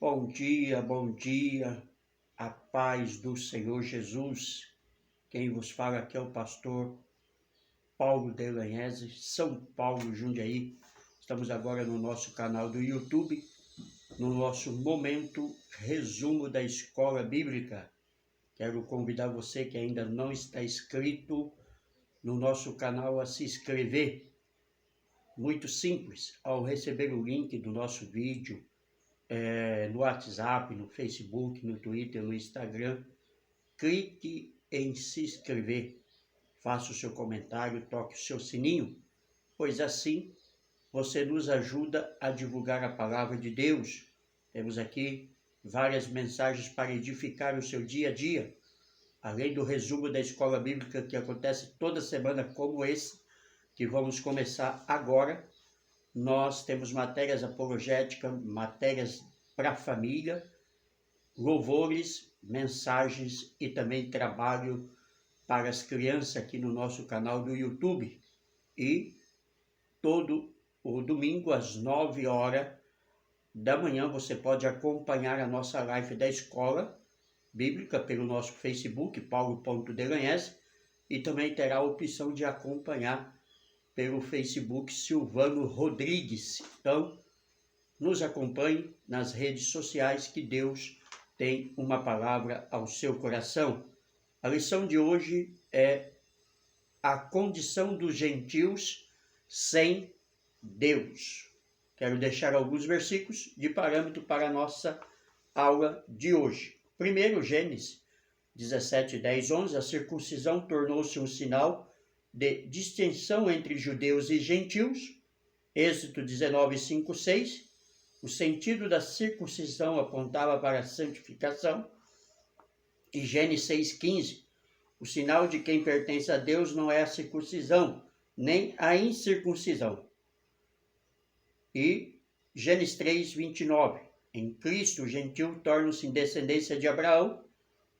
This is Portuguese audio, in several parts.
bom dia, a paz do Senhor Jesus. Quem vos fala aqui é o pastor Paulo Delanhese, São Paulo, Jundiaí. Estamos agora no nosso canal do YouTube, no nosso momento resumo da Escola Bíblica. Quero convidar você que ainda não está inscrito no nosso canal a se inscrever. Muito simples, ao receber o link do nosso vídeo, no WhatsApp, no Facebook, no Twitter, no Instagram, clique em se inscrever, faça o seu comentário, toque o seu sininho, pois assim você nos ajuda a divulgar a palavra de Deus. Temos aqui várias mensagens para edificar o seu dia a dia, além do resumo da Escola Bíblica que acontece toda semana como esse, que vamos começar agora. Nós temos matérias apologéticas, matérias para a família, louvores, mensagens e também trabalho para as crianças aqui no nosso canal do YouTube. E todo o domingo às 9 horas da manhã você pode acompanhar a nossa live da Escola Bíblica pelo nosso Facebook, paulo.delanhese, e também terá a opção de acompanhar pelo Facebook Silvano Rodrigues. Então, nos acompanhe nas redes sociais, que Deus tem uma palavra ao seu coração. A lição de hoje é a condição dos gentios sem Deus. Quero deixar alguns versículos de parâmetro para a nossa aula de hoje. Primeiro, Gênesis 17, 10, 11, a circuncisão tornou-se um sinal de distinção entre judeus e gentios. Êxodo 19, 5, 6, o sentido da circuncisão apontava para a santificação. E Gênesis 6, 15, o sinal de quem pertence a Deus não é a circuncisão, nem a incircuncisão. E Gênesis 3, 29, em Cristo o gentil torna-se em descendência de Abraão.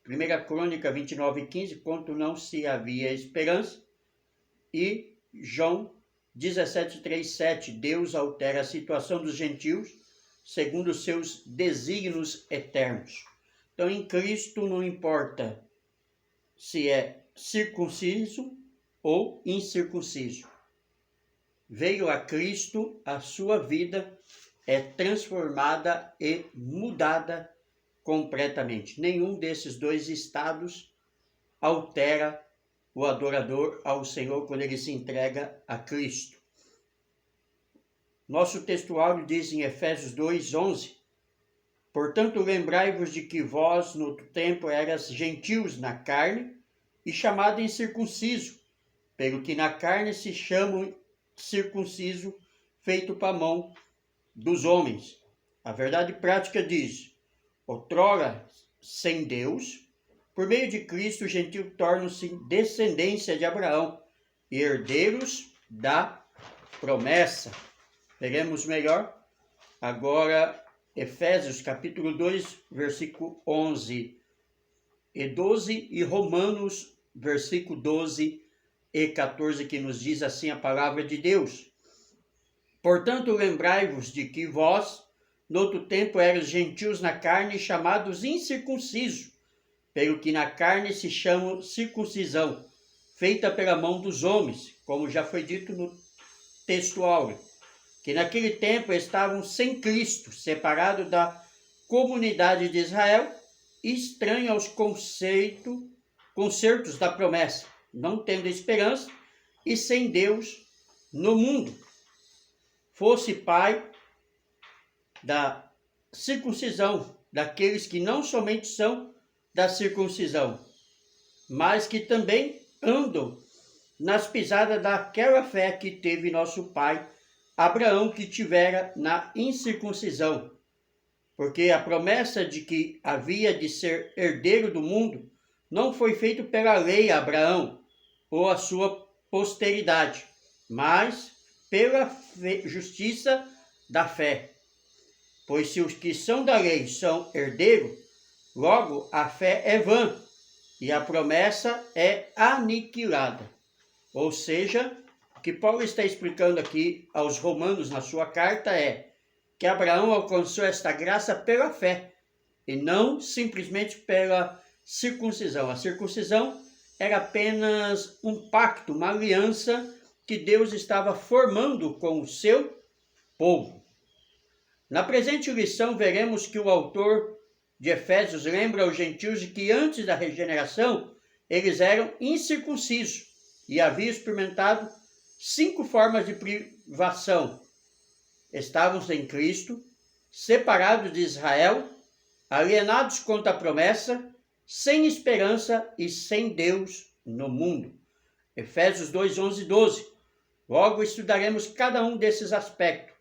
1 Crônica 29, 15, quanto não se havia esperança. E João 17, 3, 7, Deus altera a situação dos gentios segundo os seus desígnios eternos. Então, em Cristo não importa se é circunciso ou incircunciso. Veio a Cristo, a sua vida é transformada e mudada completamente. Nenhum desses dois estados altera o adorador ao Senhor quando ele se entrega a Cristo. Nosso textuário diz em Efésios 2, 11, portanto, lembrai-vos de que vós, no outro tempo, eras gentios na carne e chamado incircunciso, pelo que na carne se chama circunciso, feito para a mão dos homens. A verdade prática diz, outrora sem Deus, por meio de Cristo, o gentio torna-se descendência de Abraão e herdeiros da promessa. Veremos melhor agora Efésios capítulo 2, versículo 11 e 12 e Romanos, versículo 12 e 14, que nos diz assim a palavra de Deus. Portanto, lembrai-vos de que vós, no outro tempo, eras gentios na carne, chamados incircuncisos, pelo que na carne se chama circuncisão, feita pela mão dos homens, como já foi dito no texto áureo, que naquele tempo estavam sem Cristo, separados da comunidade de Israel, estranhos aos concertos da promessa, não tendo esperança e sem Deus no mundo. Fosse pai da circuncisão, daqueles que não somente são da circuncisão, mas que também andam nas pisadas daquela fé que teve nosso pai Abraão, que tivera na incircuncisão, porque a promessa de que havia de ser herdeiro do mundo não foi feita pela lei a Abraão ou a sua posteridade, mas pela justiça da fé. Pois se os que são da lei são herdeiros, logo a fé é vã e a promessa é aniquilada. Ou seja, o que Paulo está explicando aqui aos romanos na sua carta é que Abraão alcançou esta graça pela fé e não simplesmente pela circuncisão. A circuncisão era apenas um pacto, uma aliança que Deus estava formando com o seu povo. Na presente lição, veremos que o autor de Efésios lembra aos gentios de que antes da regeneração eles eram incircuncisos e haviam experimentado 5 formas de privação. Estavam sem Cristo, separados de Israel, alienados contra a promessa, sem esperança e sem Deus no mundo. Efésios 2, 11 e 12. Logo estudaremos cada um desses aspectos,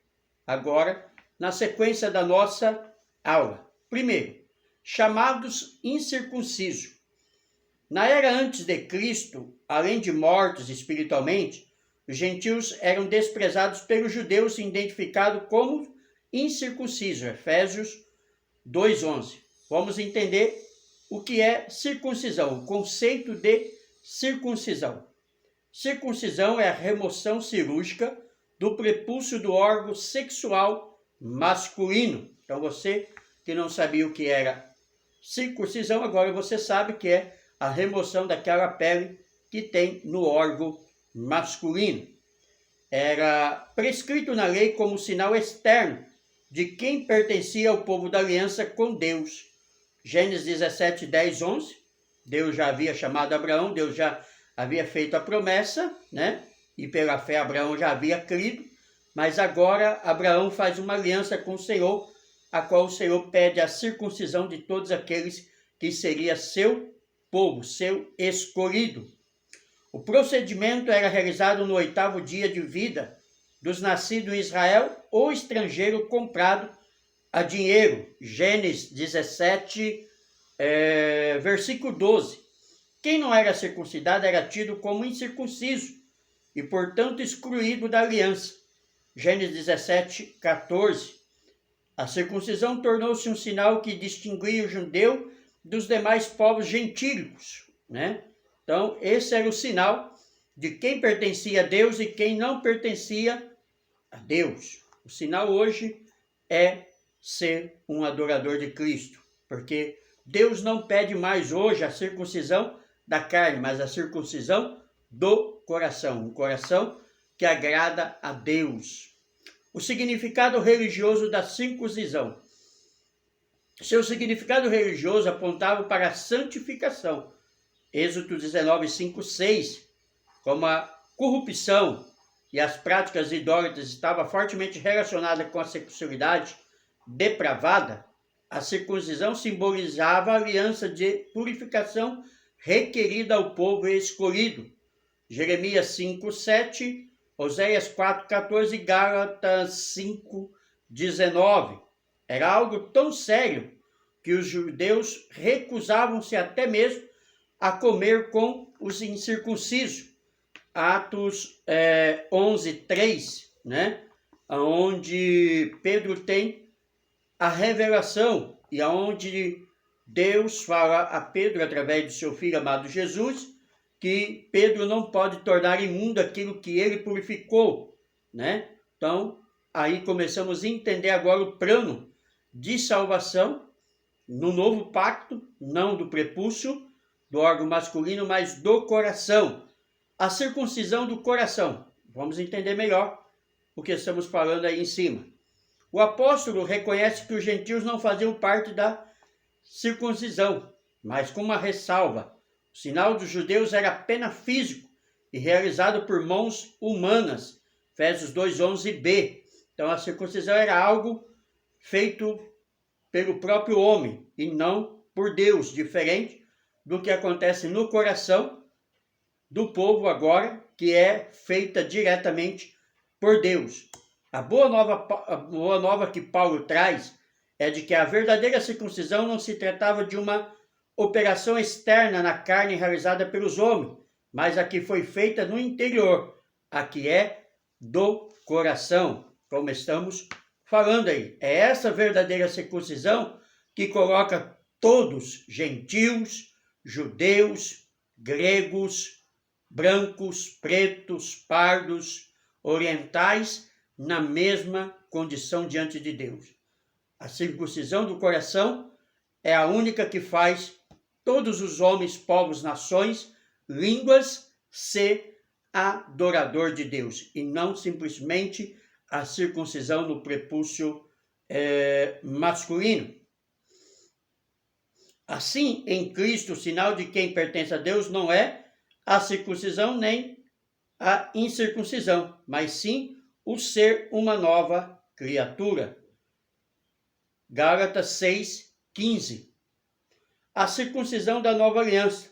agora, na sequência da nossa aula. Primeiro, chamados incircuncisos. Na era antes de Cristo, além de mortos espiritualmente, os gentios eram desprezados pelos judeus, identificados como incircuncisos. Efésios 2:11. Vamos entender o que é circuncisão, o conceito de circuncisão. Circuncisão é a remoção cirúrgica do prepúcio do órgão sexual masculino. Então você que não sabia o que era circuncisão, agora você sabe que é a remoção daquela pele que tem no órgão masculino. Era prescrito na lei como sinal externo de quem pertencia ao povo da aliança com Deus. Gênesis 17, 10, 11. Deus já havia chamado Abraão, Deus já havia feito a promessa, né? E pela fé Abraão já havia crido. Mas agora Abraão faz uma aliança com o Senhor, a qual o Senhor pede a circuncisão de todos aqueles que seria seu povo, seu escolhido. O procedimento era realizado no 8º dia de vida dos nascidos em Israel ou estrangeiro comprado a dinheiro. Gênesis 17, versículo 12. Quem não era circuncidado era tido como incircunciso e, portanto, excluído da aliança. Gênesis 17, 14. A circuncisão tornou-se um sinal que distinguia o judeu dos demais povos gentílicos, né? Então, esse era o sinal de quem pertencia a Deus e quem não pertencia a Deus. O sinal hoje é ser um adorador de Cristo, porque Deus não pede mais hoje a circuncisão da carne, mas a circuncisão do coração, um coração que agrada a Deus. O significado religioso da circuncisão. Seu significado religioso apontava para a santificação. Êxodo 19, 5, 6. Como a corrupção e as práticas idólatras estavam fortemente relacionadas com a sexualidade depravada, a circuncisão simbolizava a aliança de purificação requerida ao povo escolhido. Jeremias 5, 7, Oséias 4, 14 e Gálatas 5, 19. Era algo tão sério que os judeus recusavam-se até mesmo a comer com os incircuncisos. Atos 11, 3, né? Onde Pedro tem a revelação e aonde Deus fala a Pedro através do seu filho amado Jesus que Pedro não pode tornar imundo aquilo que ele purificou, né? Então, aí começamos a entender agora o plano de salvação no novo pacto, não do prepúcio, do órgão masculino, mas do coração. A circuncisão do coração. Vamos entender melhor o que estamos falando aí em cima. O apóstolo reconhece que os gentios não faziam parte da circuncisão, mas com uma ressalva. O sinal dos judeus era apenas físico e realizado por mãos humanas. Efésios 2, 11b. Então a circuncisão era algo feito pelo próprio homem e não por Deus, diferente do que acontece no coração do povo agora, que é feita diretamente por Deus. A boa nova que Paulo traz é de que a verdadeira circuncisão não se tratava de uma operação externa na carne realizada pelos homens, mas a que foi feita no interior, a que é do coração, como estamos falando aí. É essa verdadeira circuncisão que coloca todos, gentios, judeus, gregos, brancos, pretos, pardos, orientais, na mesma condição diante de Deus. A circuncisão do coração é a única que faz todos os homens, povos, nações, línguas ser adorador de Deus, e não simplesmente a circuncisão no prepúcio masculino. Assim, em Cristo, o sinal de quem pertence a Deus não é a circuncisão nem a incircuncisão, mas sim o ser uma nova criatura. Gálatas 6:15. A circuncisão da nova aliança.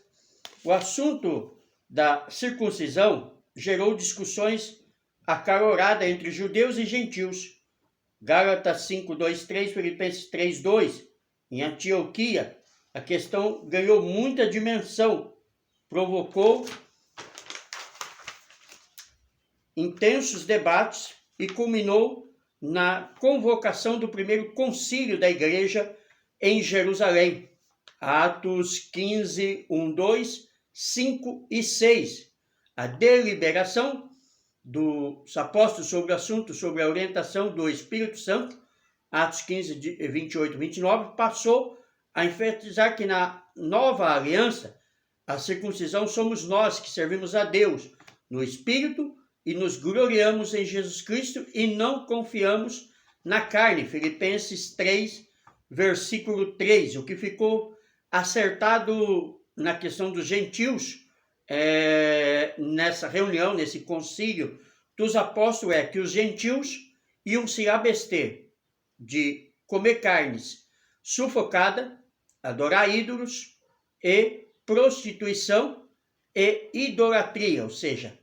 O assunto da circuncisão gerou discussões acaloradas entre judeus e gentios. Gálatas 5:2-3, Filipenses 3:2. Em Antioquia, a questão ganhou muita dimensão, provocou intensos debates e culminou na convocação do primeiro concílio da igreja em Jerusalém. Atos 15, 1, 2, 5 e 6. A deliberação dos apóstolos sobre o assunto, sobre a orientação do Espírito Santo, Atos 15, 28 e 29, passou a enfatizar que na nova aliança, a circuncisão somos nós que servimos a Deus no Espírito e nos gloriamos em Jesus Cristo e não confiamos na carne. Filipenses 3, versículo 3. O que ficou acertado na questão dos gentios, nessa reunião, nesse concílio dos apóstolos, é que os gentios iam se abster de comer carnes sufocada, adorar ídolos e prostituição e idolatria, ou seja,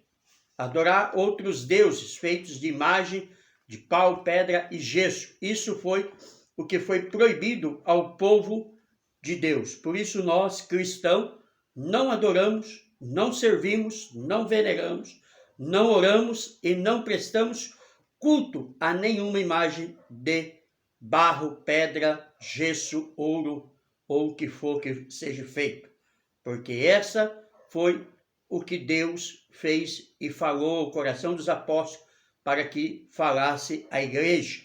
adorar outros deuses feitos de imagem de pau, pedra e gesso. Isso foi o que foi proibido ao povo de Deus. Por isso nós, cristãos, não adoramos, não servimos, não veneramos, não oramos e não prestamos culto a nenhuma imagem de barro, pedra, gesso, ouro ou o que for que seja feito. Porque essa foi o que Deus fez e falou ao coração dos apóstolos para que falasse a igreja.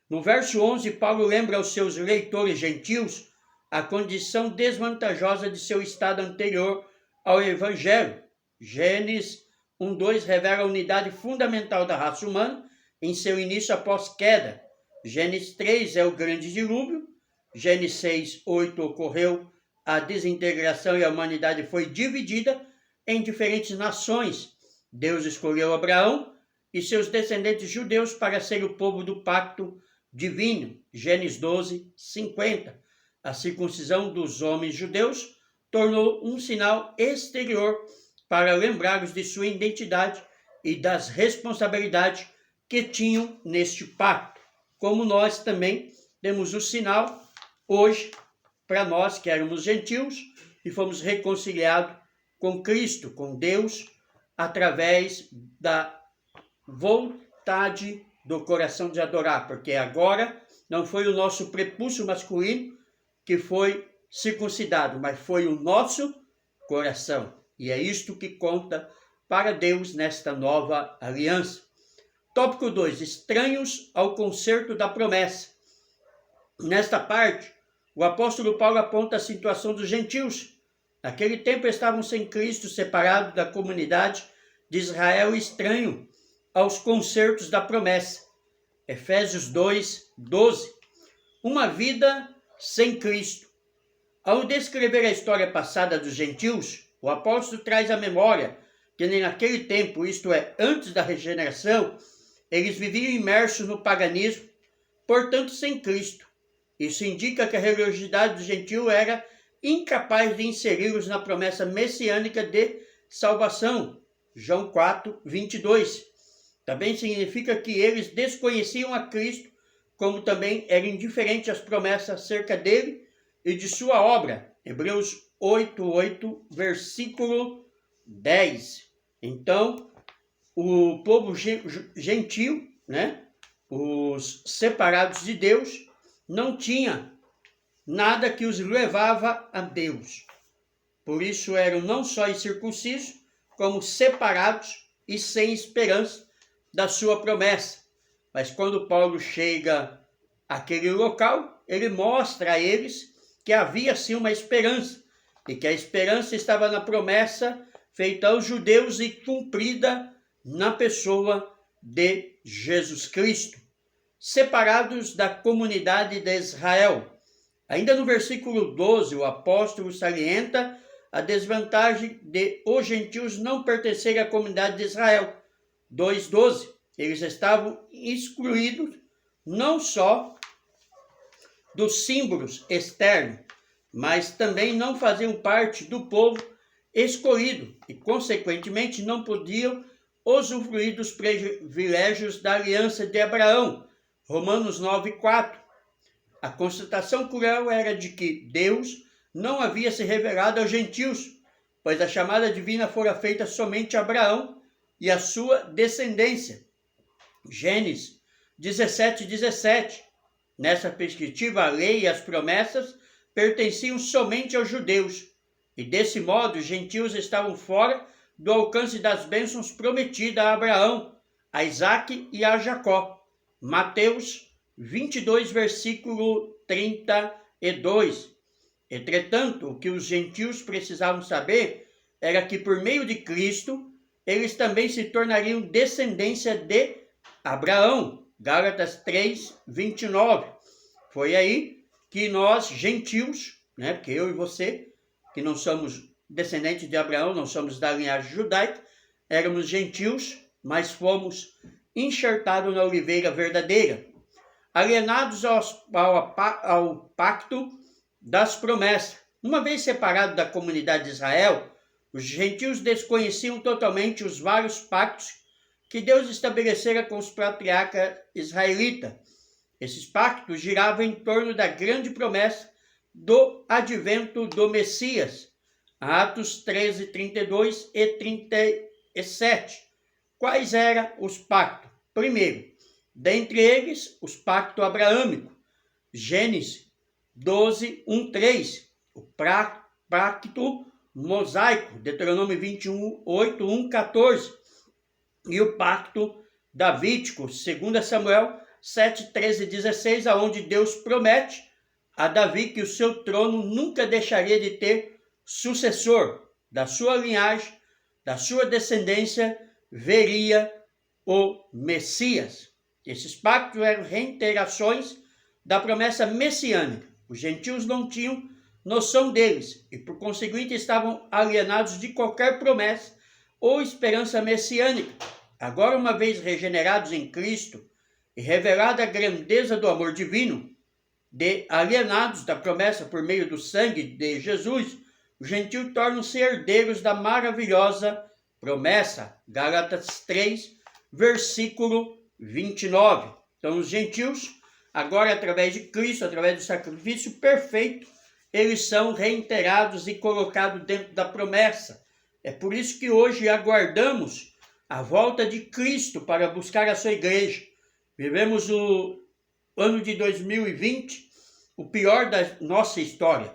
No verso 11, Paulo lembra aos seus leitores gentios a condição desvantajosa de seu estado anterior ao evangelho. Gênesis 1:2 revela a unidade fundamental da raça humana em seu início após queda. Gênesis 3 é o grande dilúvio. Gênesis 6:8 ocorreu a desintegração e a humanidade foi dividida em diferentes nações. Deus escolheu Abraão e seus descendentes judeus para ser o povo do pacto divino. Gênesis 12:50. A circuncisão dos homens judeus tornou um sinal exterior para lembrá-los de sua identidade e das responsabilidades que tinham neste pacto. Como nós também temos o sinal hoje para nós que éramos gentios e fomos reconciliados com Cristo, com Deus, através da vontade do coração de adorar, porque agora não foi o nosso prepúcio masculino que foi circuncidado, mas foi o nosso coração. E é isto que conta para Deus nesta nova aliança. Tópico 2. Estranhos ao concerto da promessa. Nesta parte, o apóstolo Paulo aponta a situação dos gentios. Naquele tempo estavam sem Cristo, separados da comunidade de Israel, estranho aos concertos da promessa. Efésios 2:12. Uma vida sem Cristo. Ao descrever a história passada dos gentios, o apóstolo traz à memória que naquele tempo, isto é, antes da regeneração, eles viviam imersos no paganismo, portanto sem Cristo. Isso indica que a religiosidade do gentio era incapaz de inseri-los na promessa messiânica de salvação. João 4:22. Também significa que eles desconheciam a Cristo, como também eram indiferentes às promessas acerca dele e de sua obra. Hebreus 8:8, versículo 10. Então, o povo gentil, os separados de Deus, não tinha nada que os levava a Deus. Por isso eram não só incircuncisos, como separados e sem esperança da sua promessa. Mas quando Paulo chega àquele local, ele mostra a eles que havia sim uma esperança, e que a esperança estava na promessa feita aos judeus e cumprida na pessoa de Jesus Cristo, separados da comunidade de Israel. Ainda no versículo 12, o apóstolo salienta a desvantagem de os gentios não pertencerem à comunidade de Israel. 2:12. Eles estavam excluídos não só dos símbolos externos, mas também não faziam parte do povo escolhido e, consequentemente, não podiam usufruir dos privilégios da aliança de Abraão. Romanos 9:4. A constatação cruel era de que Deus não havia se revelado aos gentios, pois a chamada divina fora feita somente a Abraão e a sua descendência. Gênesis 17:17. Nessa perspectiva, a lei e as promessas pertenciam somente aos judeus, e desse modo os gentios estavam fora do alcance das bênçãos prometidas a Abraão, a Isaque e a Jacó. Mateus 22, versículo 32. Entretanto, o que os gentios precisavam saber era que por meio de Cristo, eles também se tornariam descendência de Abraão. Gálatas 3:29. Foi aí que nós, gentios, porque eu e você, que não somos descendentes de Abraão, não somos da linhagem judaica, éramos gentios, mas fomos enxertados na oliveira verdadeira, alienados ao pacto das promessas. Uma vez separados da comunidade de Israel, os gentios desconheciam totalmente os vários pactos que Deus estabelecera com os patriarcas israelitas. Esses pactos giravam em torno da grande promessa do advento do Messias. Atos 13, 32 e 37. Quais eram os pactos? Primeiro, dentre eles, os pactos abraâmicos. Gênesis 12, 1, 3. O pacto mosaico. Deuteronômio 21, 8, 1, 14. E o pacto davídico. 2 Samuel 7, 13 e 16, aonde Deus promete a Davi que o seu trono nunca deixaria de ter sucessor. Da sua linhagem, da sua descendência, veria o Messias. Esses pactos eram reiterações da promessa messiânica. Os gentios não tinham noção deles e, por conseguinte, estavam alienados de qualquer promessa ou esperança messiânica. Agora, uma vez regenerados em Cristo e revelada a grandeza do amor divino, alienados da promessa por meio do sangue de Jesus, os gentios tornam-se herdeiros da maravilhosa promessa. Gálatas 3, versículo 29. Então, os gentios, agora através de Cristo, através do sacrifício perfeito, eles são reiterados e colocados dentro da promessa. É por isso que hoje aguardamos a volta de Cristo para buscar a sua igreja. Vivemos o ano de 2020, o pior da nossa história.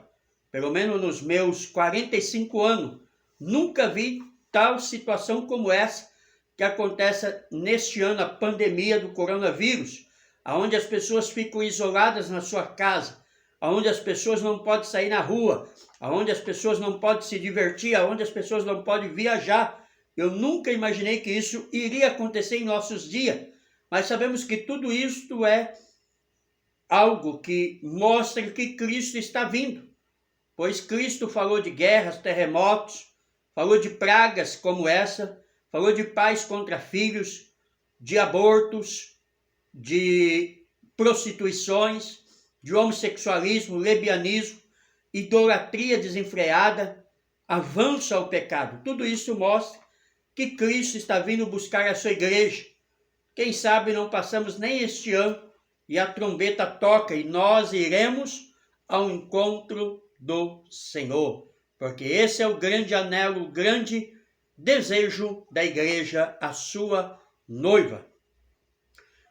Pelo menos nos meus 45 anos, nunca vi tal situação como essa que acontece neste ano, a pandemia do coronavírus, onde as pessoas ficam isoladas na sua casa, onde as pessoas não podem sair na rua, onde as pessoas não podem se divertir, onde as pessoas não podem viajar. Eu nunca imaginei que isso iria acontecer em nossos dias, mas sabemos que tudo isto é algo que mostra que Cristo está vindo, pois Cristo falou de guerras, terremotos, falou de pragas como essa, falou de pais contra filhos, de abortos, de prostituições, de homossexualismo, lesbianismo, idolatria desenfreada, avanço ao pecado. Tudo isso mostra que Cristo está vindo buscar a sua igreja. Quem sabe não passamos nem este ano e a trombeta toca e nós iremos ao encontro do Senhor. Porque esse é o grande anelo, o grande desejo da igreja, a sua noiva.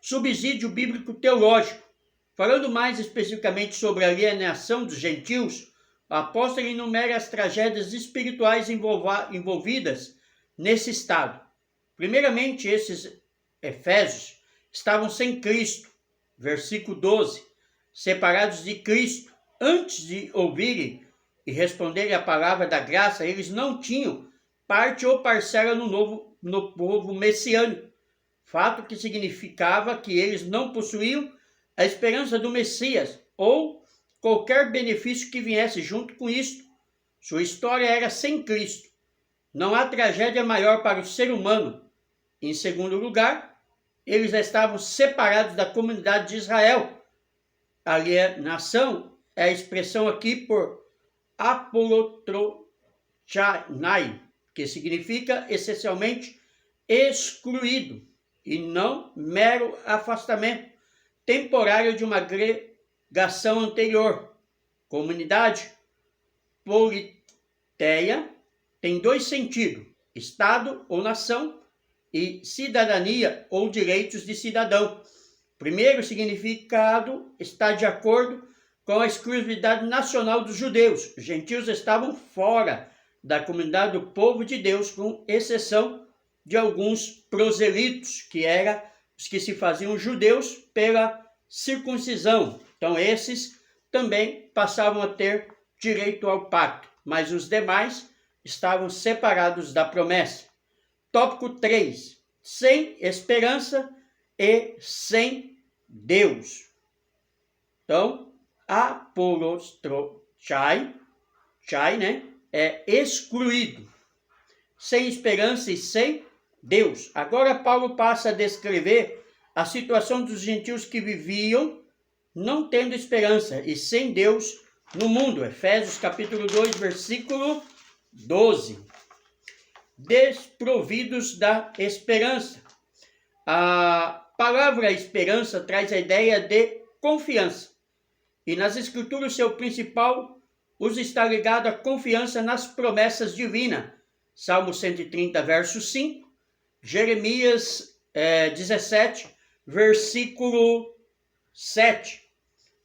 Subsídio bíblico teológico. Falando mais especificamente sobre a alienação dos gentios, o apóstolo enumera as tragédias espirituais envolvidas nesse estado. Primeiramente, esses Efésios, estavam sem Cristo. Versículo 12. Separados de Cristo, antes de ouvirem e responderem a palavra da graça, eles não tinham parte ou parcela no povo messiânico. Fato que significava que eles não possuíam a esperança do Messias ou qualquer benefício que viesse junto com isto. Sua história era sem Cristo. Não há tragédia maior para o ser humano. Em segundo lugar, eles estavam separados da comunidade de Israel. Alienação é a expressão aqui por apolotrochanai, que significa essencialmente excluído, e não mero afastamento temporário de uma agregação anterior. Comunidade politeia tem dois sentidos: Estado ou nação, e cidadania ou direitos de cidadão. Primeiro significado está de acordo com a exclusividade nacional dos judeus. Os gentios estavam fora da comunidade do povo de Deus, com exceção de alguns proselitos, que eram os que se faziam judeus pela circuncisão. Então esses também passavam a ter direito ao pacto, mas os demais estavam separados da promessa. Tópico 3. Sem esperança e sem Deus. Então, apolotrochai, né, é excluído, sem esperança e sem Deus. Agora Paulo passa a descrever a situação dos gentios que viviam não tendo esperança e sem Deus no mundo. Efésios capítulo 2, versículo 12. Desprovidos da esperança. A palavra esperança traz a ideia de confiança. E nas Escrituras, seu principal uso está ligado à confiança nas promessas divinas. Salmo 130, verso 5. Jeremias 17, versículo 7.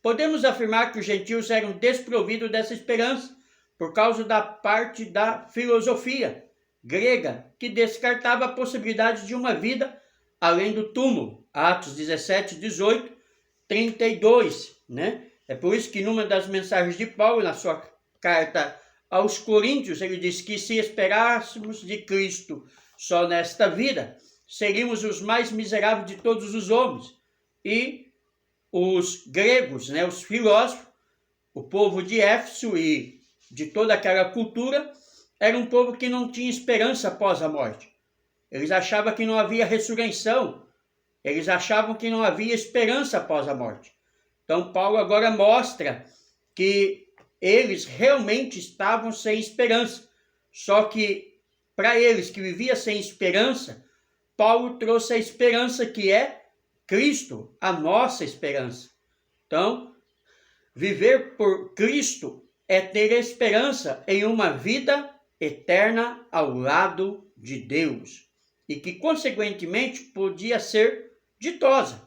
Podemos afirmar que os gentios eram desprovidos dessa esperança por causa da parte da filosofia grega, que descartava a possibilidade de uma vida além do túmulo. Atos 17, 18, 32, né? É por isso que numa das mensagens de Paulo, na sua carta aos Coríntios, ele diz que se esperássemos de Cristo só nesta vida, seríamos os mais miseráveis de todos os homens. E os gregos, né, os filósofos, o povo de Éfeso e de toda aquela cultura, era um povo que não tinha esperança após a morte. Eles achavam que não havia ressurreição. Eles achavam que não havia esperança após a morte. Então Paulo agora mostra que eles realmente estavam sem esperança. Só que para eles que viviam sem esperança, Paulo trouxe a esperança que é Cristo, a nossa esperança. Então, viver por Cristo é ter esperança em uma vida eterna ao lado de Deus. E que, consequentemente, podia ser ditosa,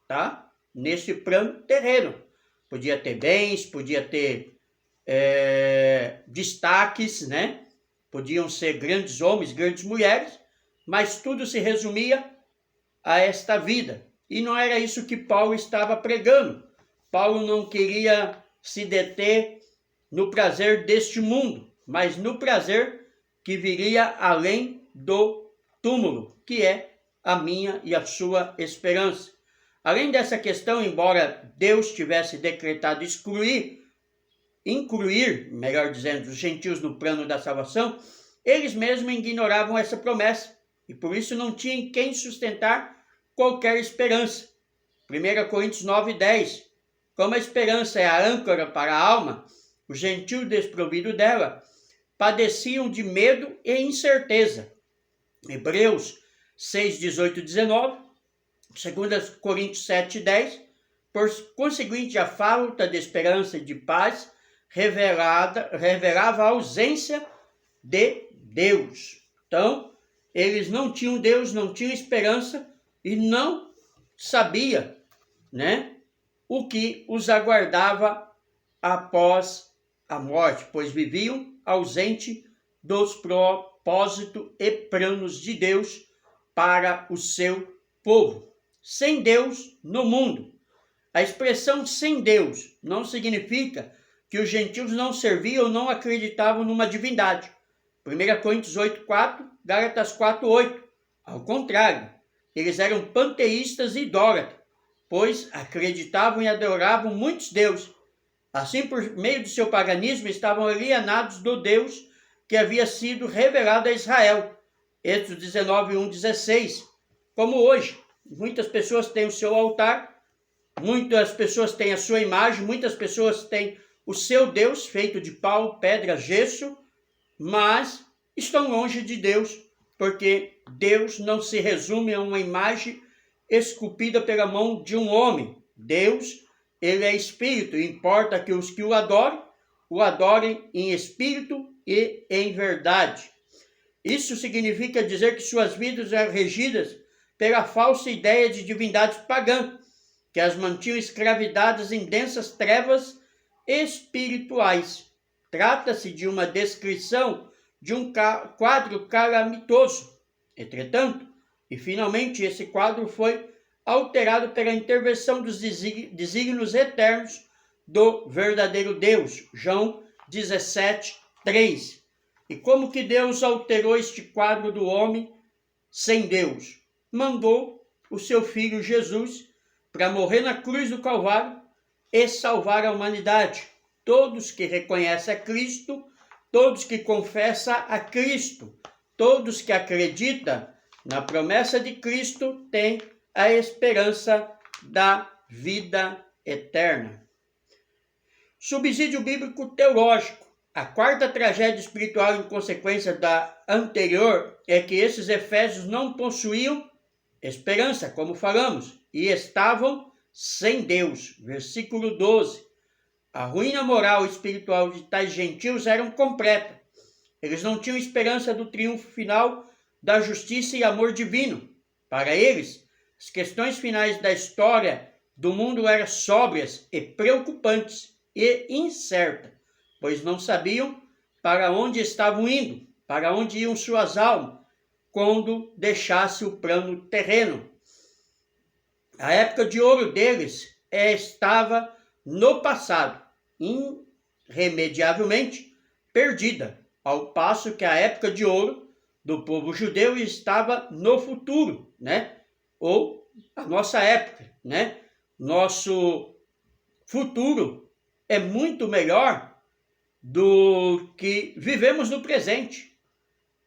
tá? Nesse plano terreno. Podia ter bens, podia ter destaques, né? Podiam ser grandes homens, grandes mulheres, mas tudo se resumia a esta vida. E não era isso que Paulo estava pregando. Paulo não queria se deter no prazer deste mundo, mas no prazer que viria além do túmulo, que é a minha e a sua esperança. Além dessa questão, embora Deus tivesse decretado incluir, melhor dizendo, os gentios no plano da salvação, eles mesmos ignoravam essa promessa e por isso não tinham em quem sustentar qualquer esperança. 1 Coríntios 9, 10. Como a esperança é a âncora para a alma, os gentios desprovidos dela padeciam de medo e incerteza. Hebreus 6, 18 e 19, 2 Coríntios 7, 10. Por conseguinte, a falta de esperança e de paz revelava a ausência de Deus. Então, eles não tinham Deus, não tinham esperança e não sabia, né, o que os aguardava após a morte, pois viviam ausente dos propósitos e planos de Deus para o seu povo. sem Deus no mundo. A expressão sem Deus não significa que os gentios não serviam ou não acreditavam numa divindade. 1 Coríntios 8:4, Gálatas 4:8. Ao contrário, eles eram panteístas e idólatras, pois acreditavam e adoravam muitos deuses. Assim, por meio de seu paganismo, estavam alienados do Deus que havia sido revelado a Israel. Êxodo 19:1-16. Como hoje, muitas pessoas têm o seu altar, muitas pessoas têm a sua imagem, muitas pessoas têm o seu Deus feito de pau, pedra, gesso, mas estão longe de Deus, porque Deus não se resume a uma imagem esculpida pela mão de um homem. Deus, ele é espírito, e importa que os que o adorem em espírito e em verdade. Isso significa dizer que suas vidas eram regidas pela falsa ideia de divindades pagãs, que as mantinham escravizadas em densas trevas espirituais. Trata-se de uma descrição de um quadro calamitoso. Entretanto, e finalmente esse quadro foi alterado pela intervenção dos desígnios eternos do verdadeiro Deus. João 17:3. E como que Deus alterou este quadro do homem sem Deus? Mandou o seu filho Jesus para morrer na cruz do Calvário e salvar a humanidade. Todos que reconhecem a Cristo, todos que confessam a Cristo, todos que acreditam na promessa de Cristo têm a esperança da vida eterna. Subsídio bíblico teológico. A quarta tragédia espiritual em consequência da anterior é que esses efésios não possuíam esperança, como falamos, e estavam sem Deus. Versículo 12. A ruína moral e espiritual de tais gentios eram completa. Eles não tinham esperança do triunfo final da justiça e amor divino. Para eles, as questões finais da história do mundo eram sóbrias e preocupantes e incertas, pois não sabiam para onde estavam indo, para onde iam suas almas, quando deixasse o plano terreno. A época de ouro deles estava no passado, irremediavelmente perdida, ao passo que a época de ouro do povo judeu estava no futuro, Ou a nossa época, Nosso futuro é muito melhor do que vivemos no presente,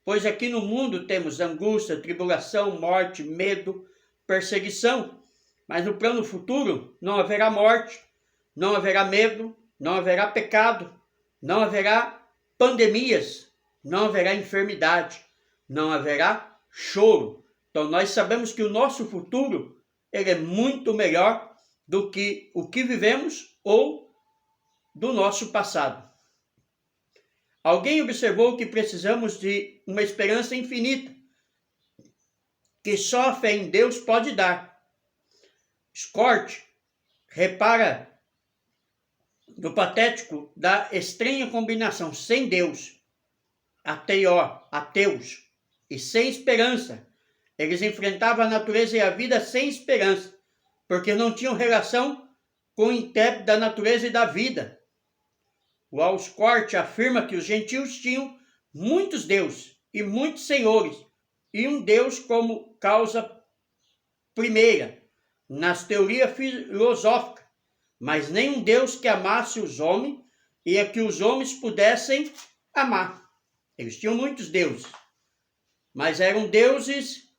pois aqui no mundo temos angústia, tribulação, morte, medo, perseguição, mas no plano futuro não haverá morte, não haverá medo, não haverá pecado, não haverá pandemias, não haverá enfermidade, não haverá choro. Então nós sabemos que o nosso futuro ele é muito melhor do que o que vivemos ou do nosso passado. Alguém observou que precisamos de uma esperança infinita, que só a fé em Deus pode dar. Scott repara no patético da estranha combinação sem Deus, ateus, e sem esperança. Eles enfrentavam a natureza e a vida sem esperança, porque não tinham relação com o intérprete da natureza e da vida. O Scott afirma que os gentios tinham muitos deuses e muitos senhores, e um Deus como causa primeira, nas teorias filosóficas, mas nem um Deus que amasse os homens e a que os homens pudessem amar. Eles tinham muitos deuses, mas eram deuses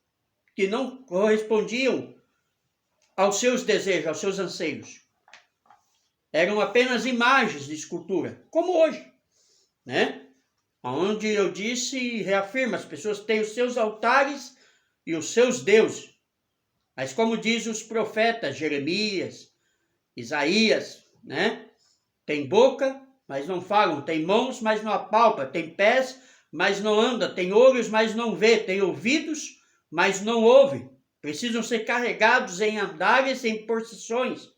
que não correspondiam aos seus desejos, aos seus anseios. Eram apenas imagens de escultura, como hoje, Onde eu disse e reafirmo, as pessoas têm os seus altares e os seus deuses. Mas como diz os profetas Jeremias, Isaías, Tem boca, mas não falam, tem mãos, mas não apalpam, tem pés, mas não anda, tem olhos, mas não vê, tem ouvidos, mas não ouve. Precisam ser carregados em andares, em procissões.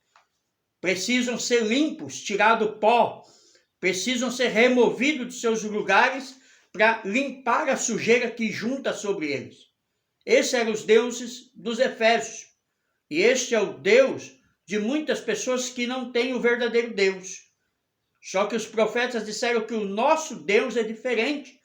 Precisam ser limpos, tirado o pó. Precisam ser removidos de seus lugares para limpar a sujeira que junta sobre eles. Esses eram os deuses dos Efésios. E este é o Deus de muitas pessoas que não têm o verdadeiro Deus. Só que os profetas disseram que o nosso Deus é diferente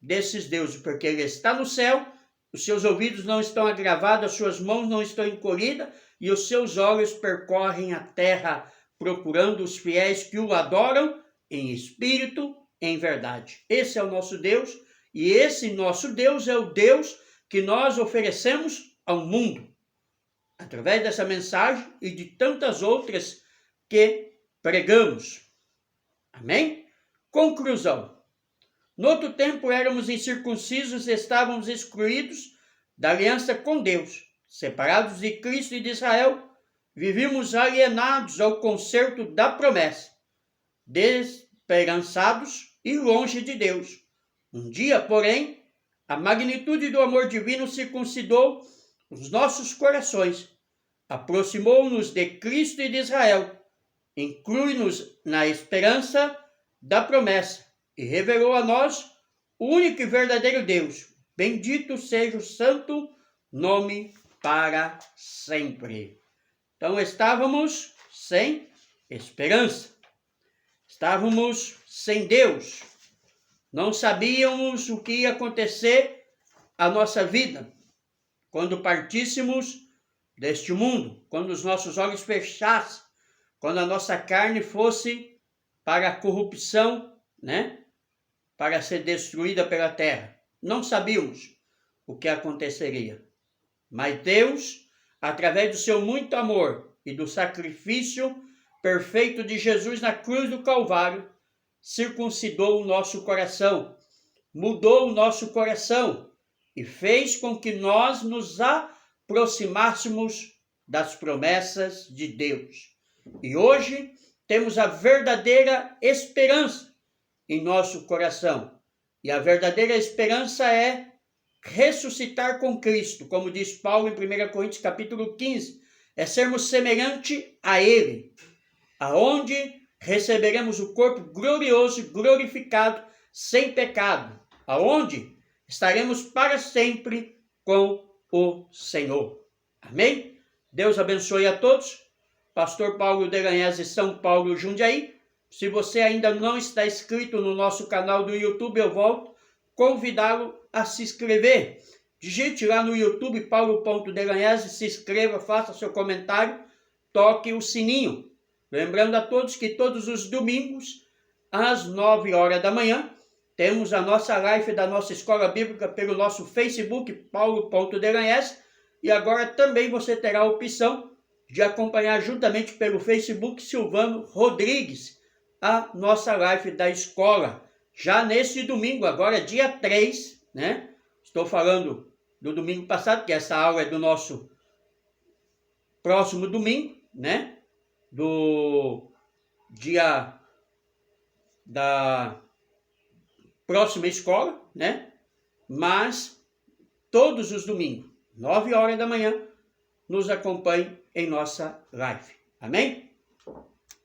desses deuses, porque ele está no céu, os seus ouvidos não estão agravados, as suas mãos não estão encolhidas e os seus olhos percorrem a terra, procurando os fiéis que o adoram em espírito, em verdade. Esse é o nosso Deus, e esse nosso Deus é o Deus que nós oferecemos ao mundo, através dessa mensagem e de tantas outras que pregamos. Amém? Conclusão. No outro tempo éramos incircuncisos e estávamos excluídos da aliança com Deus, separados de Cristo e de Israel, vivíamos alienados ao concerto da promessa, desesperançados e longe de Deus. Um dia, porém, a magnitude do amor divino circuncidou os nossos corações, aproximou-nos de Cristo e de Israel, inclui-nos na esperança da promessa e revelou a nós o único e verdadeiro Deus. Bendito seja o santo nome para sempre. Então estávamos sem esperança, estávamos sem Deus, não sabíamos o que ia acontecer à nossa vida quando partíssemos deste mundo, quando os nossos olhos fechassem, quando a nossa carne fosse para a corrupção, para ser destruída pela terra. Não sabíamos o que aconteceria. Mas Deus, através do seu muito amor e do sacrifício perfeito de Jesus na cruz do Calvário, circuncidou o nosso coração, mudou o nosso coração e fez com que nós nos aproximássemos das promessas de Deus. E hoje temos a verdadeira esperança em nosso coração. E a verdadeira esperança é ressuscitar com Cristo, como diz Paulo em 1 Coríntios capítulo 15, é sermos semelhante a Ele, aonde receberemos o corpo glorioso e glorificado, sem pecado, aonde estaremos para sempre com o Senhor. Amém? Deus abençoe a todos. Pastor Paulo Delanhese, São Paulo, Jundiaí. Se você ainda não está inscrito no nosso canal do YouTube, eu volto a convidá-lo a se inscrever. Digite lá no YouTube, Paulo.Delanhese, se inscreva, faça seu comentário, toque o sininho. Lembrando a todos que todos os domingos, às 9 horas da manhã, temos a nossa live da nossa Escola Bíblica pelo nosso Facebook, Paulo.Delanhese, e agora também você terá a opção de acompanhar juntamente pelo Facebook Silvano Rodrigues, a nossa live da escola. Já neste domingo, agora dia 3, Estou falando do domingo passado, que essa aula é do nosso próximo domingo, Do dia da próxima escola, Mas todos os domingos, 9 horas da manhã, nos acompanhe em nossa live. Amém?